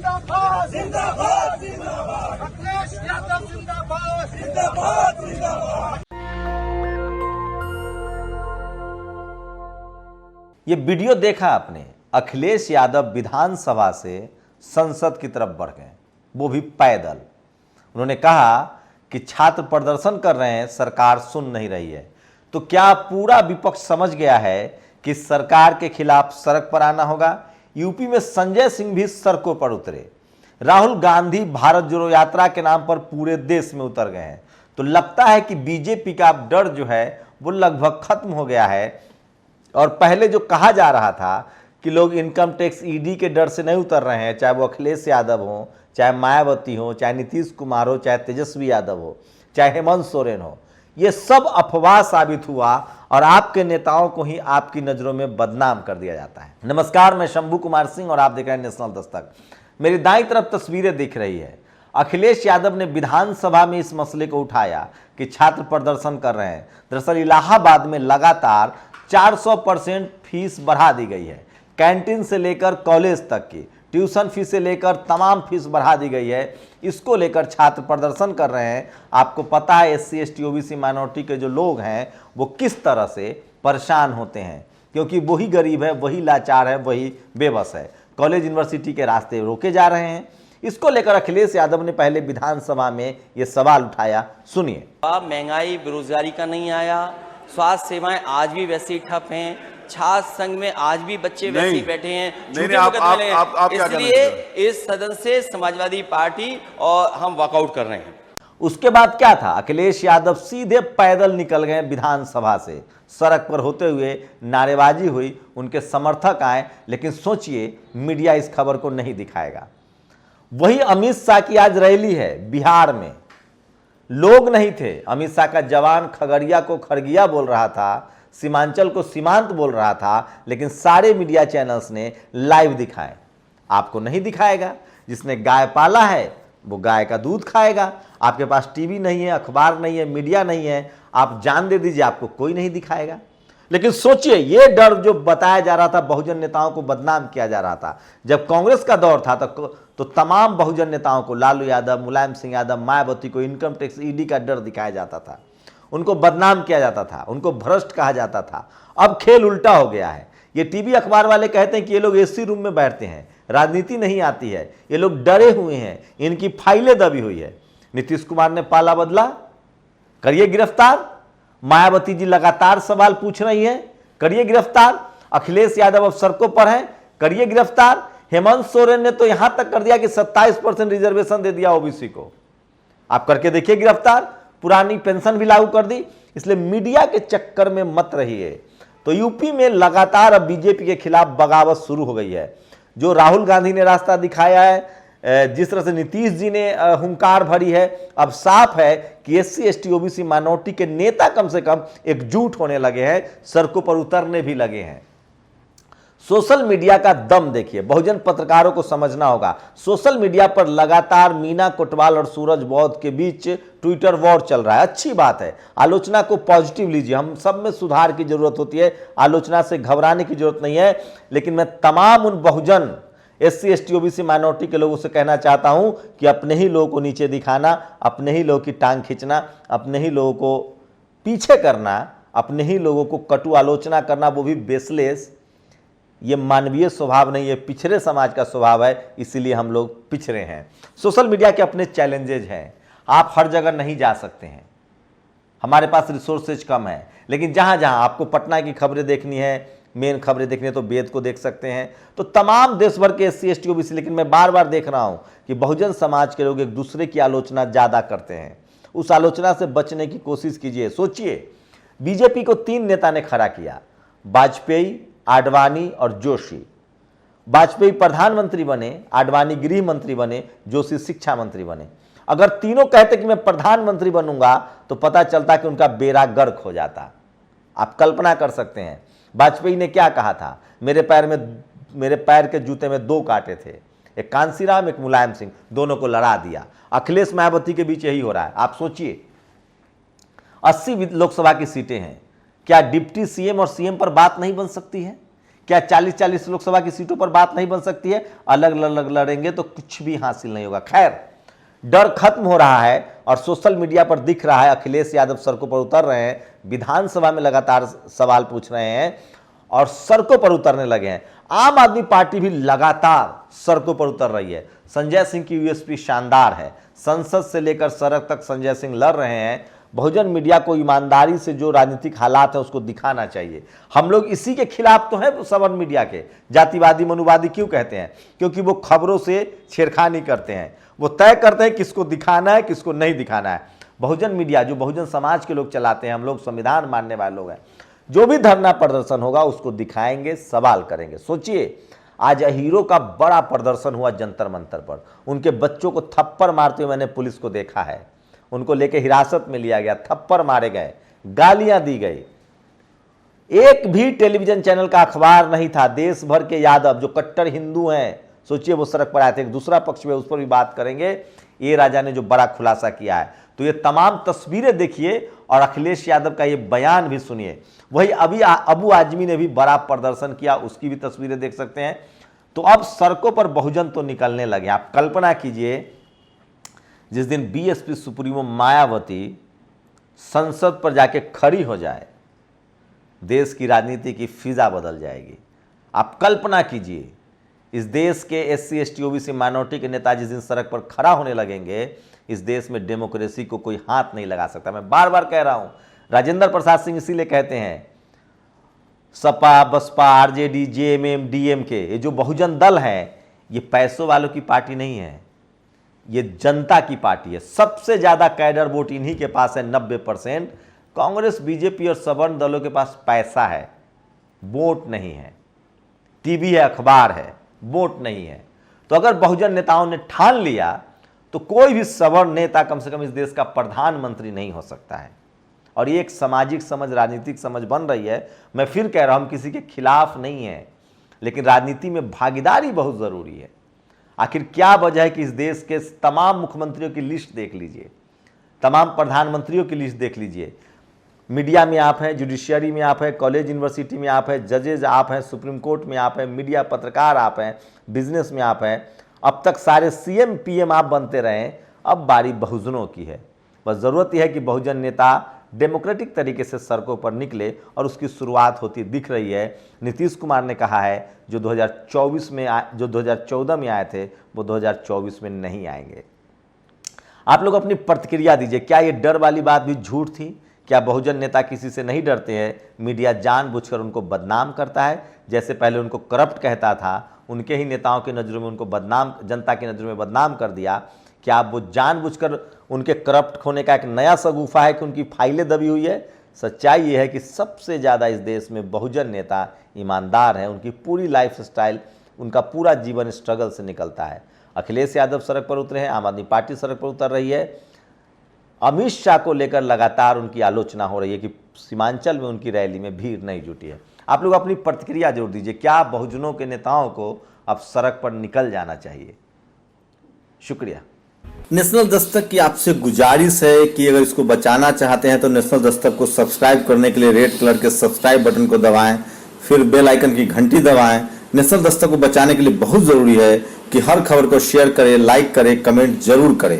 जिंदाबाद जिंदाबाद जिंदाबाद, अखिलेश यादव जिंदाबाद जिंदाबाद जिंदाबाद। ये वीडियो देखा आपने, अखिलेश यादव विधानसभा से संसद की तरफ बढ़ गए, वो भी पैदल। उन्होंने कहा कि छात्र प्रदर्शन कर रहे हैं, सरकार सुन नहीं रही है। तो क्या पूरा विपक्ष समझ गया है कि सरकार के खिलाफ सड़क पर आना होगा? यूपी में संजय सिंह भी सड़कों पर उतरे। राहुल गांधी भारत जोड़ो यात्रा के नाम पर पूरे देश में उतर गए हैं। तो लगता है कि बीजेपी का डर जो है वो लगभग खत्म हो गया है। और पहले जो कहा जा रहा था कि लोग इनकम टैक्स ईडी के डर से नहीं उतर रहे हैं, चाहे वो अखिलेश यादव हो, चाहे मायावती हो, चाहे नीतीश कुमार हो, चाहे तेजस्वी यादव हो, चाहे हेमंत सोरेन हो, ये सब अफवाह साबित हुआ और आपके नेताओं को ही आपकी नज़रों में बदनाम कर दिया जाता है। नमस्कार, मैं शंभू कुमार सिंह और आप देख रहे हैं नेशनल दस्तक। मेरी दाईं तरफ तस्वीरें दिख रही है। अखिलेश यादव ने विधानसभा में इस मसले को उठाया कि छात्र प्रदर्शन कर रहे हैं। दरअसल इलाहाबाद में लगातार 400% फीस बढ़ा दी गई है। कैंटीन से लेकर कॉलेज तक की ट्यूशन फीस से लेकर तमाम फीस बढ़ा दी गई है। इसको लेकर छात्र प्रदर्शन कर रहे हैं। आपको पता है SC ST OBC माइनॉरिटी के जो लोग हैं वो किस तरह से परेशान होते हैं, क्योंकि वही गरीब है, वही लाचार है, वही बेबस है। कॉलेज यूनिवर्सिटी के रास्ते रोके जा रहे हैं। इसको लेकर अखिलेश यादव ने पहले विधानसभा में ये सवाल उठाया, सुनिए। महंगाई बेरोजगारी का नहीं आया, स्वास्थ्य सेवाएं आज भी वैसे ही ठप हैं, छात्र संघ में आज भी बच्चे वैसे ही बैठे हैं। इसलिए इस सदन से समाजवादी पार्टी और हम वॉकआउट कर रहे हैं। उसके बाद क्या था, अखिलेश यादव सीधे पैदल निकल गए विधानसभा से। सड़क पर होते हुए नारेबाजी हुई, उनके समर्थक आए, लेकिन सोचिए मीडिया इस खबर को नहीं दिखाएगा। वही अमित शाह की आज रैली है बिहार में, लोग नहीं थे। अमित शाह का जवान खगड़िया को खरगिया बोल रहा था, सीमांचल को सीमांत बोल रहा था, लेकिन सारे मीडिया चैनल्स ने लाइव दिखाए। आपको नहीं दिखाएगा। जिसने गाय पाला है वो गाय का दूध खाएगा। आपके पास टीवी नहीं है, अखबार नहीं है, मीडिया नहीं है, आप जान दे दीजिए, आपको कोई नहीं दिखाएगा। लेकिन सोचिए, ये डर जो बताया जा रहा था, बहुजन नेताओं को बदनाम किया जा रहा था। जब कांग्रेस का दौर था तो तमाम बहुजन नेताओं को, लालू यादव, मुलायम सिंह यादव, मायावती को इनकम टैक्स ईडी का डर दिखाया जाता था, उनको बदनाम किया जाता था, उनको भ्रष्ट कहा जाता था। अब खेल उल्टा हो गया है। ये टीवी अखबार वाले कहते हैं कि ये लोग AC रूम में बैठते हैं, राजनीति नहीं आती है, ये लोग डरे हुए हैं, इनकी फाइलें दबी हुई है। नीतीश कुमार ने पाला बदला, करिए गिरफ्तार। मायावती जी लगातार सवाल पूछ रही हैं, करिए गिरफ्तार। अखिलेश यादव अब सड़कों पर हैं, करिए गिरफ्तार। हेमंत सोरेन ने तो यहां तक कर दिया कि 27% रिजर्वेशन दे दिया OBC को, आप करके देखिए गिरफ्तार। पुरानी पेंशन भी लागू कर दी। इसलिए मीडिया के चक्कर में मत रहिए। तो यूपी में लगातार अब बीजेपी के खिलाफ बगावत शुरू हो गई है। जो राहुल गांधी ने रास्ता दिखाया है, जिस तरह से नीतीश जी ने हुंकार भरी है, अब साफ है कि SC ST OBC माइनॉरिटी के नेता कम से कम एकजुट होने लगे हैं, सड़कों पर उतरने भी लगे हैं। सोशल मीडिया का दम देखिए, बहुजन पत्रकारों को समझना होगा। सोशल मीडिया पर लगातार मीना कोटवाल और सूरज बौद्ध के बीच ट्विटर वॉर चल रहा है। अच्छी बात है, आलोचना को पॉजिटिव लीजिए। हम सब में सुधार की जरूरत होती है, आलोचना से घबराने की जरूरत नहीं है। लेकिन मैं तमाम उन बहुजन SC ST OBC माइनॉरिटी के लोगों से कहना चाहता हूं कि अपने ही लोगों को नीचे दिखाना, अपने ही लोगों की टांग खींचना, अपने ही लोगों को पीछे करना, अपने ही लोगों को कटु आलोचना करना, वो भी बेसलेस, ये मानवीय स्वभाव नहीं, ये पिछड़े समाज का स्वभाव है। इसीलिए हम लोग पिछड़े हैं। सोशल मीडिया के अपने चैलेंजेज हैं, आप हर जगह नहीं जा सकते हैं, हमारे पास रिसोर्सेज कम है। लेकिन जहां जहां आपको पटना की खबरें देखनी है, मेन खबरें देखनी है, तो वेद को देख सकते हैं। तो तमाम देश भर के SC ST OBC, लेकिन मैं बार बार देख रहा हूं कि बहुजन समाज के लोग एक दूसरे की आलोचना ज्यादा करते हैं। उस आलोचना से बचने की कोशिश कीजिए। सोचिए, बीजेपी को 3 नेता ने खड़ा किया, वाजपेयी, आडवाणी और जोशी। वाजपेयी प्रधानमंत्री बने, आडवाणी गृह मंत्री बने, जोशी शिक्षा मंत्री बने। अगर तीनों कहते कि मैं प्रधानमंत्री बनूंगा तो पता चलता कि उनका बेड़ा गर्क हो जाता। आप कल्पना कर सकते हैं वाजपेयी ने क्या कहा था, मेरे पैर के जूते में 2 कांटे थे, एक कांसीराम, एक मुलायम सिंह, दोनों को लड़ा दिया। अखिलेश मायावती के बीच यही हो रहा है। आप सोचिए, 80 लोकसभा की सीटें हैं, क्या डिप्टी CM और CM पर बात नहीं बन सकती है? क्या 40-40 लोकसभा की सीटों पर बात नहीं बन सकती है? अलग अलग लड़ेंगे तो कुछ भी हासिल नहीं होगा। खैर, डर खत्म हो रहा है और सोशल मीडिया पर दिख रहा है अखिलेश यादव सड़कों पर उतर रहे हैं, विधानसभा में लगातार सवाल पूछ रहे हैं और सड़कों पर उतरने लगे हैं। आम आदमी पार्टी भी लगातार सड़कों पर उतर रही है। संजय सिंह की यूएसपी शानदार है, संसद से लेकर सड़क तक संजय सिंह लड़ रहे हैं। बहुजन मीडिया को ईमानदारी से जो राजनीतिक हालात है उसको दिखाना चाहिए। हम लोग इसी के खिलाफ तो हैं, सवर्ण मीडिया के। जातिवादी मनुवादी क्यों कहते हैं? क्योंकि वो खबरों से छेड़खानी करते हैं, वो तय करते हैं किसको दिखाना है किसको नहीं दिखाना है। बहुजन मीडिया जो बहुजन समाज के लोग चलाते हैं, हम लोग संविधान मानने वाले लोग हैं, जो भी धरना प्रदर्शन होगा उसको दिखाएंगे, सवाल करेंगे। सोचिए, आज हीरो का बड़ा प्रदर्शन हुआ जंतर मंतर पर, उनके बच्चों को थप्पड़ मारते हुए मैंने पुलिस को देखा है, उनको लेके हिरासत में लिया गया, थप्पड़ मारे गए, गालियां दी गई। एक भी टेलीविजन चैनल का अखबार नहीं था। देश भर के यादव जो कट्टर हिंदू हैं, सोचिए वो सड़क पर आए थे। एक दूसरा पक्ष में, उस पर भी बात करेंगे। ये राजा ने जो बड़ा खुलासा किया है, तो ये तमाम तस्वीरें देखिए और अखिलेश यादव का ये बयान भी सुनिए। वही अभी अबू आजमी ने भी बड़ा प्रदर्शन किया, उसकी भी तस्वीरें देख सकते हैं। तो अब सड़कों पर बहुजन तो निकलने लगे। आप कल्पना कीजिए, जिस दिन बीएसपी सुप्रीमो मायावती संसद पर जाके खड़ी हो जाए, देश की राजनीति की फिजा बदल जाएगी। आप कल्पना कीजिए, इस देश के एससी एसटी ओबीसी माइनॉरिटी के नेता जिस दिन सड़क पर खड़ा होने लगेंगे, इस देश में डेमोक्रेसी को कोई हाथ नहीं लगा सकता। मैं बार बार कह रहा हूं, राजेंद्र प्रसाद सिंह इसीलिए कहते हैं Sapa Basapa RJD JMM DMK, ये जो बहुजन दल है, ये पैसों वालों की पार्टी नहीं है, ये जनता की पार्टी है। सबसे ज्यादा कैडर वोट इन्हीं के पास है, 90%। कांग्रेस बीजेपी और सवर्ण दलों के पास पैसा है, वोट नहीं है। टीवी है, अखबार है, वोट नहीं है। तो अगर बहुजन नेताओं ने ठान लिया तो कोई भी सवर्ण नेता कम से कम इस देश का प्रधानमंत्री नहीं हो सकता है। और ये एक सामाजिक समझ, राजनीतिक समझ बन रही है। मैं फिर कह रहा हूं, हम किसी के खिलाफ नहीं है, लेकिन राजनीति में भागीदारी बहुत जरूरी है। आखिर क्या वजह है कि इस देश के तमाम मुख्यमंत्रियों की लिस्ट देख लीजिए, तमाम प्रधानमंत्रियों की लिस्ट देख लीजिए। मीडिया में आप हैं, जुडिशियरी में आप हैं, कॉलेज यूनिवर्सिटी में आप हैं, जजेज आप हैं, सुप्रीम कोर्ट में आप हैं, मीडिया पत्रकार आप हैं, बिजनेस में आप हैं। अब तक सारे सीएम पीएम आप बनते रहें, अब बारी बहुजनों की है। बस ज़रूरत यह है कि बहुजन नेता डेमोक्रेटिक तरीके से सड़कों पर निकले और उसकी शुरुआत होती दिख रही है। नीतीश कुमार ने कहा है जो 2014 में आए थे वो 2024 में नहीं आएंगे। आप लोग अपनी प्रतिक्रिया दीजिए, क्या ये डर वाली बात भी झूठ थी? क्या बहुजन नेता किसी से नहीं डरते हैं? मीडिया जानबूझकर उनको बदनाम करता है, जैसे पहले उनको करप्ट कहता था, उनके ही नेताओं की नज़रों में उनको बदनाम, जनता की नज़रों में बदनाम कर दिया। क्या अब वो जानबूझकर उनके करप्ट होने का एक नया सगुफा है कि उनकी फाइलें दबी हुई है? सच्चाई ये है कि सबसे ज़्यादा इस देश में बहुजन नेता ईमानदार हैं। उनकी पूरी लाइफ स्टाइल, उनका पूरा जीवन स्ट्रगल से निकलता है। अखिलेश यादव सड़क पर उतरे हैं, आम आदमी पार्टी सड़क पर उतर रही है। अमित शाह को लेकर लगातार उनकी आलोचना हो रही है कि सीमांचल में उनकी रैली में भीड़ नहीं जुटी है। आप लोग अपनी प्रतिक्रिया जरूर दीजिए, क्या बहुजनों के नेताओं को अब सड़क पर निकल जाना चाहिए? शुक्रिया। नेशनल दस्तक की आपसे गुजारिश है कि अगर इसको बचाना चाहते हैं तो नेशनल दस्तक को सब्सक्राइब करने के लिए रेड कलर के सब्सक्राइब बटन को दबाएं, फिर बेल आइकन की घंटी दबाएं। नेशनल दस्तक को बचाने के लिए बहुत जरूरी है कि हर खबर को शेयर करें, लाइक करें, कमेंट जरूर करें।